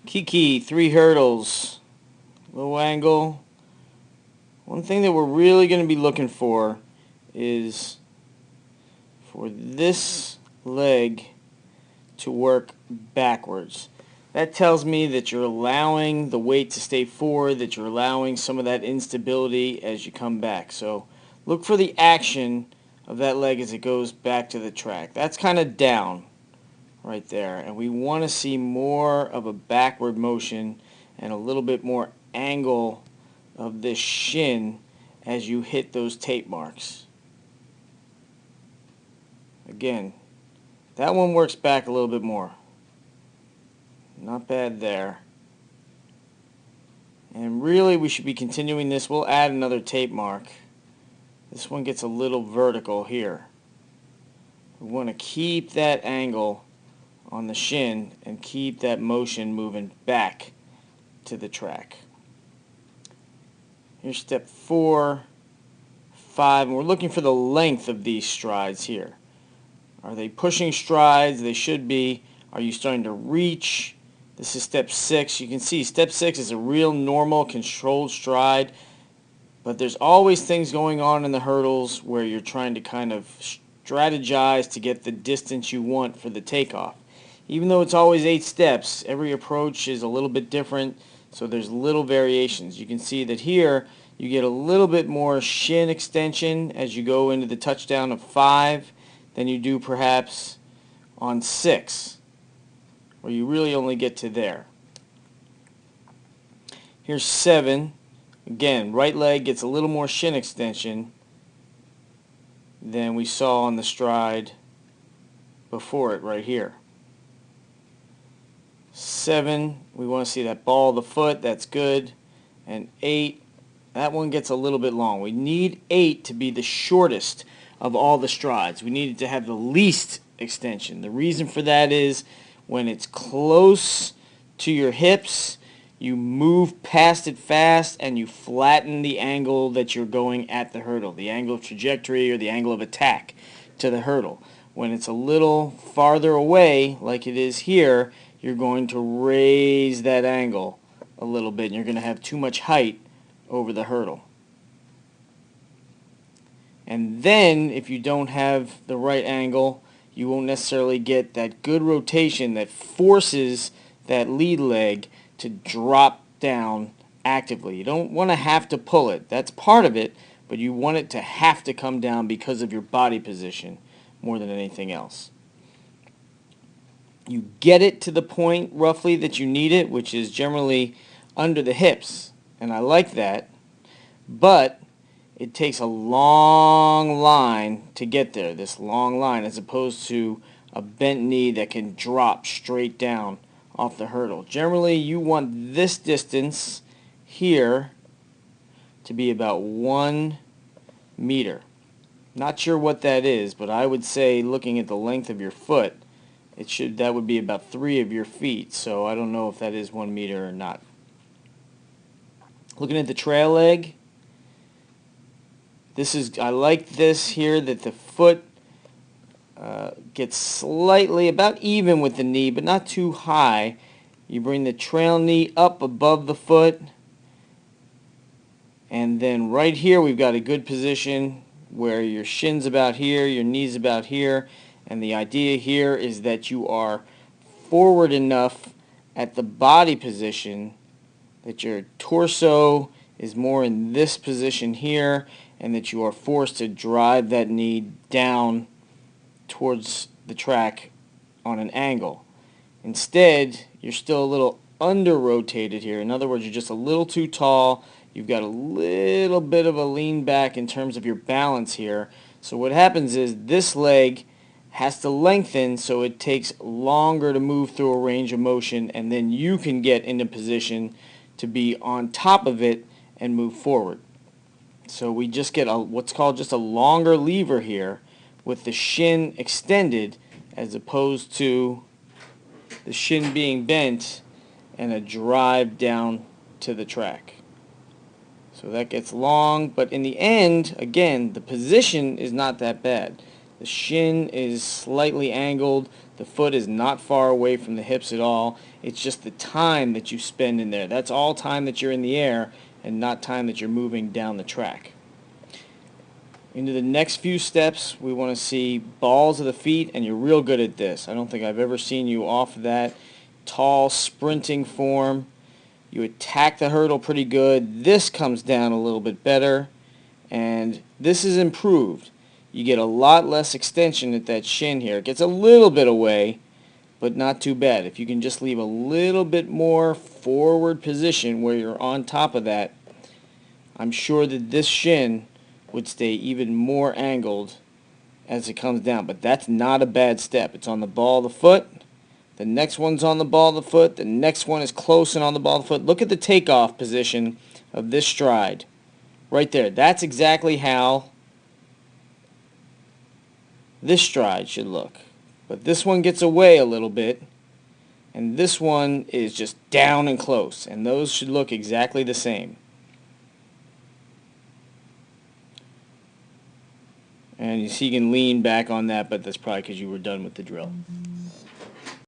Kiki, 3 hurdles, low angle. One thing that we're really going to be looking for is for this leg to work backwards. That tells me that you're allowing the weight to stay forward, that you're allowing some of that instability as you come back. So look for the action of that leg as it goes back to the track. That's kind of down right there, and we want to see more of a backward motion and a little bit more angle of this shin as you hit those tape marks. Again, that one works back a little bit more. Not bad there. And really we should be continuing this. We'll add another tape mark. This one gets a little vertical here. We want to keep that angle on the shin and keep that motion moving back to the track. Here's step 4, 5, and we're looking for the length of these strides here. Are they pushing strides? They should be. Are you starting to reach? This is step 6. You can see step 6 is a real normal controlled stride, but there's always things going on in the hurdles where you're trying to kind of strategize to get the distance you want for the takeoff. Even though it's always 8 steps, every approach is a little bit different, so there's little variations. You can see that here you get a little bit more shin extension as you go into the touchdown of 5 than you do perhaps on 6, where you really only get to there. Here's 7. Again, right leg gets a little more shin extension than we saw on the stride before it right here. 7, we want to see that ball of the foot, that's good. And 8, that one gets a little bit long. We need 8 to be the shortest of all the strides. We need it to have the least extension. The reason for that is when it's close to your hips, you move past it fast and you flatten the angle that you're going at the hurdle, the angle of trajectory or the angle of attack to the hurdle. When it's a little farther away, like it is here, you're going to raise that angle a little bit and you're going to have too much height over the hurdle. And then if you don't have the right angle, you won't necessarily get that good rotation that forces that lead leg to drop down actively. You don't want to have to pull it. That's part of it, but you want it to have to come down because of your body position more than anything else. You get it to the point roughly that you need it, which is generally under the hips, and I like that, but it takes a long line to get there, this long line, as opposed to a bent knee that can drop straight down off the hurdle. Generally, you want this distance here to be about 1 meter. Not sure what that is, but I would say, looking at the length of your foot, that would be about 3 of your feet, so I don't know if that is 1 meter or not. Looking at the trail leg, I like this here, that the foot gets slightly about even with the knee, but not too high. You bring the trail knee up above the foot, and then right here we've got a good position where your shin's about here, your knee's about here, and the idea here is that you are forward enough at the body position that your torso is more in this position here, and that you are forced to drive that knee down towards the track on an angle. Instead, you're still a little under-rotated here. In other words, you're just a little too tall. You've got a little bit of a lean back in terms of your balance here. So what happens is this leg has to lengthen, so it takes longer to move through a range of motion, and then you can get into position to be on top of it and move forward. So we just get what's called just a longer lever here with the shin extended as opposed to the shin being bent and a drive down to the track. So that gets long, but in the end, again, the position is not that bad. The shin is slightly angled. The foot is not far away from the hips at all. It's just the time that you spend in there. That's all time that you're in the air and not time that you're moving down the track. Into the next few steps, we want to see balls of the feet, and you're real good at this. I don't think I've ever seen you off of that tall sprinting form. You attack the hurdle pretty good. This comes down a little bit better, and this is improved. You get a lot less extension at that shin here. It gets a little bit away, but not too bad. If you can just leave a little bit more forward position where you're on top of that, I'm sure that this shin would stay even more angled as it comes down. But that's not a bad step. It's on the ball of the foot. The next one's on the ball of the foot. The next one is close and on the ball of the foot. Look at the takeoff position of this stride. Right there. That's exactly how this stride should look. But this one gets away a little bit, and this one is just down and close. And those should look exactly the same. And you see you can lean back on that, but that's probably because you were done with the drill.